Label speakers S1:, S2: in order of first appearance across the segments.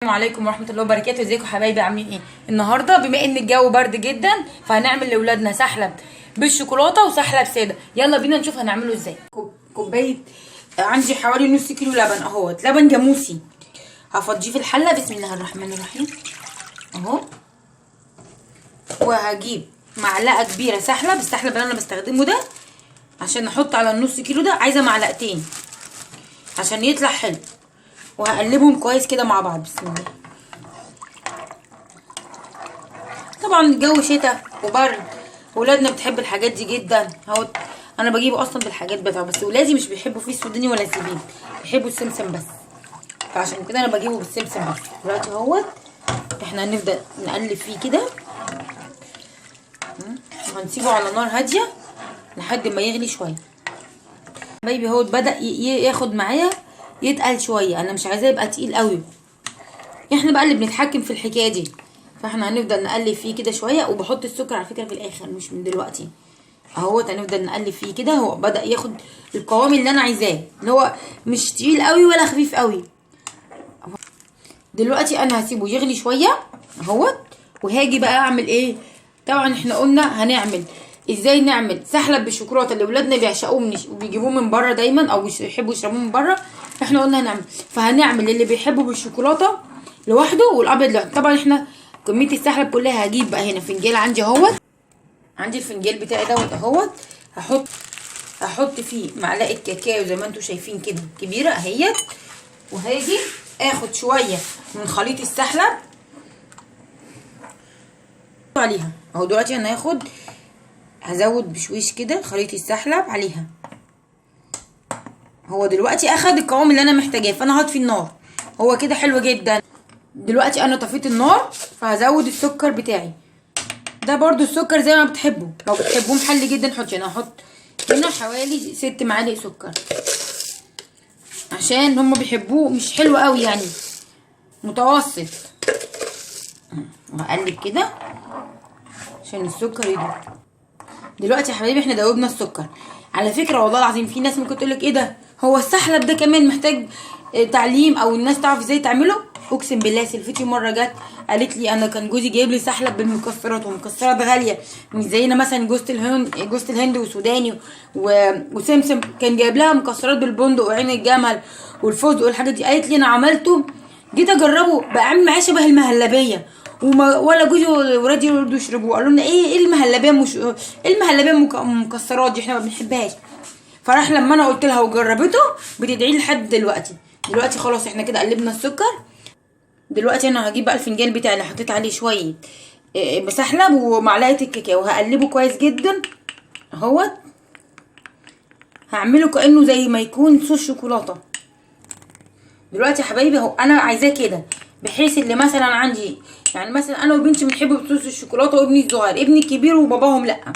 S1: السلام عليكم ورحمه الله وبركاته. ازيكم حبايبي؟ عاملين ايه النهارده؟ بما ان الجو برد جدا فهنعمل لاولادنا سحلب بالشوكولاته وسحلب ساده. يلا بينا نشوف هنعمله ازاي. كوبايه، عندي حوالي نص كيلو لبن اهوت، لبن جاموسي. هفضيه في الحله. بسم الله الرحمن الرحيم اهو. وهجيب معلقه كبيره سحلب. السحلب اللي انا بستخدمه ده عشان نحط على النص كيلو ده عايزه معلقتين عشان يطلع حلو. وهقلبهم كويس كده مع بعض. بسم الله. طبعا الجو شتاء وبرد، ولادنا بتحب الحاجات دي جدا اهو. انا بجيبه اصلا بالحاجات بتاعه، بس ولادي مش بيحبوا فيه السوداني ولا الزبيب، بيحبوا السمسم بس، فعشان كده انا بجيبه بالسمسم بس. دلوقتي اهوت احنا هنبدا نقلب فيه كده، وهنسيبه على نار هاديه لحد ما يغلي شويه. حبايبي اهوت بدا ياخد معايا يتقل شويه، انا مش عايزاه يبقى تقيل قوي. احنا بقى اللي بنتحكم في الحكايه دي، فاحنا هنفضل نقلب فيه كده شويه. وبحط السكر على فكره في الاخر مش من دلوقتي اهوت. هنفضل نقلب فيه كده. هو بدا ياخد القوام اللي انا عايزاه، اللي هو مش تقيل قوي ولا خفيف قوي. دلوقتي انا هسيبه يغلي شويه اهوت، وهاجي بقى اعمل ايه. طبعا احنا قلنا هنعمل ازاي نعمل سحلب بالشوكولاته اللي ولادنا بيعشقوه وبيجيبوه من بره دايما، او يحبوا يشربوه من بره. احنا قلنا هنعمل، فهنعمل اللي بيحبه بالشوكولاته لوحده والابيض لوحده. طبعا احنا كميه السحلب كلها هجيب بقى هنا فنجان عندي اهوت. عندي الفنجان بتاعي دوت اهوت. هحط فيه معلقه كاكاو زي ما انتم شايفين كده كبيره اهيت. وهاجي اخد شويه من خليط السحلب عليها اهو. دلوقتي انا هزود بشويش كده خليط السحلب عليها. هو دلوقتي اخد القوام اللي انا محتاجاه، فانا هطفي النار. هو كده حلو جدا. دلوقتي انا طفيت النار، فهزود السكر بتاعي ده. برضو السكر زي ما بتحبوا، لو بتحبوه محلي جدا حطي. انا هحط هنا حوالي 6 معالق سكر عشان هما بيحبوه مش حلو قوي يعني، متوسط. وهقلب كده عشان السكر يدوب. دلوقتي يا حبايبي احنا دوبنا السكر. على فكره والله العظيم في ناس ممكن تقولك ايه ده، هو السحلب ده كمان محتاج تعليم او الناس تعرف ازاي تعمله؟ اقسم بالله سلفتي مره جت قالت لي انا كان جوزي جايب لي سحلب بالمكسرات، والمكسرات غاليه مش زينا مثلا جوز الهند وسوداني وسمسم. كان جايب لها مكسرات بالبندق وعين الجمل والفستق والحاجات دي. قالت لي انا عملته، جيت اجربه بقى عامل معايا شبه المهلبيه، ولا جوزي وولادي يرضوا يشربوه. قالوا لنا ايه المهلبيه؟ مش ايه المهلبيه المكسرات دي، احنا ما بنحبهاش. فراح لما انا قلت لها وجربته بتدعي لي لحد دلوقتي. دلوقتي خلاص احنا كده قلبنا السكر. دلوقتي انا هجيب بقى الفنجان بتاعي اللي حطيت عليه شويه مسحلب ومعلقه الكاكاو، وهقلبه كويس جدا اهوت. هعمله كانه زي ما يكون صوص شوكولاته. دلوقتي يا حبايبي اهو انا عايزاه كده، بحيث اللي مثلا عندي يعني مثلا انا وبنتي بنحب صوص الشوكولاته، وابني الصغير، ابني الكبير وباباهم لا.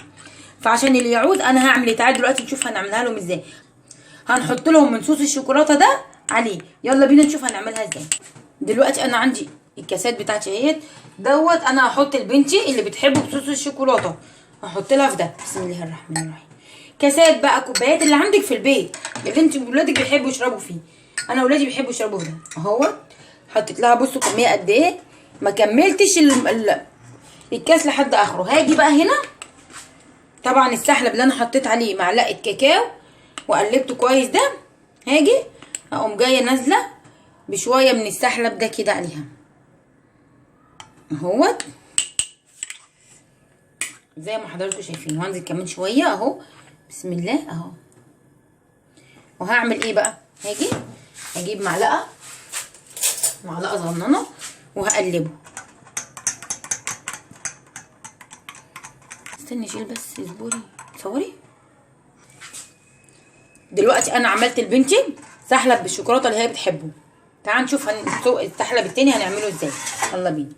S1: فعشان اللي يعوز انا هعمل ايه. تعالوا دلوقتي نشوف هنعملها لهم ازاي. هنحط لهم من صوص الشوكولاته ده عليه. يلا بينا نشوف هنعملها ازاي. دلوقتي انا عندي الكاسات بتاعتي اهيت دوت. انا هحط لبنتي اللي بتحبه بصوص الشوكولاته، هحط لها في ده. بسم الله الرحمن الرحيم. كاسات بقى، كوبايات اللي عندك في البيت اللي انت ولادك بيحبوا يشربوا فيه. انا ولادي بيحبوا يشربوا ده اهوت. حطيت لها بصوا كميه قد ايه، ما كملتش الكاس لحد اخره. هاجي بقى هنا طبعا السحلب اللي انا حطيت عليه معلقه كاكاو وقلبته كويس ده، هاجي اقوم جايه نازله بشويه من السحلب ده كده عليها اهوت زي ما حضراتكم شايفين. وهنزل كمان شويه اهو. بسم الله اهو. وهعمل ايه بقى، هاجي اجيب معلقه صغننه وهقلبه. استني شيل بس، اصبري صوري. دلوقتي انا عملت لبنتي سحلب بالشوكولاته اللي هي بتحبه. تعال نشوف السحلب التاني هنعمله ازاي. يلا بينا.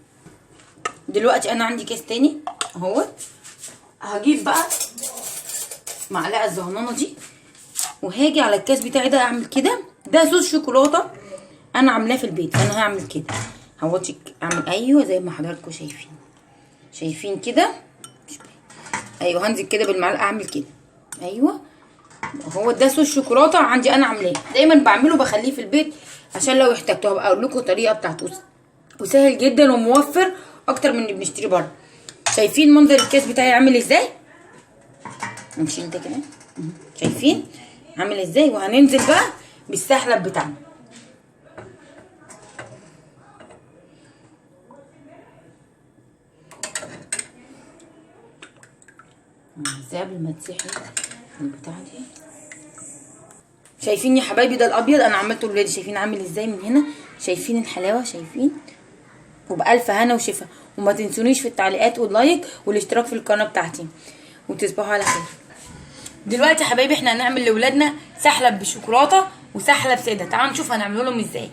S1: دلوقتي انا عندي كيس تاني اهو. هجيب بقى معلقه الصغننه دي، وهاجي على الكاس بتاعي ده اعمل كده. ده صوص شوكولاته انا عاملاه في البيت، فانا هعمل كده اهوتك. اعمل ايوه زي ما حضراتكم شايفين كده. ايوه هنزل كده بالمعلقه اعمل كده ايوه. هو ده صوص شوكولاته عندي انا عاملاه، دايما بعمله بخليه في البيت عشان لو احتجته هبقى اقول لكم الطريقه بتاعته. وسهل جدا وموفر اكتر من اللي بنشتري بره. شايفين منظر الكاس بتاعي عامل ازاي؟ امشي انت كده. شايفين عامل ازاي؟ وهننزل بقى بالسحلب بتاعنا. ازاي قبل ما تسيحي البتاعه دي. شايفين يا حبايبي ده الابيض انا عملته لولادي، شايفين عامل ازاي من هنا؟ شايفين الحلاوه؟ شايفين؟ وبألف هنا وشفا. وما تنسونيش في التعليقات واللايك والاشتراك في القناه بتاعتي، وتصبحوا على خير. دلوقتي يا حبايبي احنا هنعمل لاولادنا سحلب بالشوكولاته وسحلب ساده. تعالوا نشوف هنعمله لهم ازاي.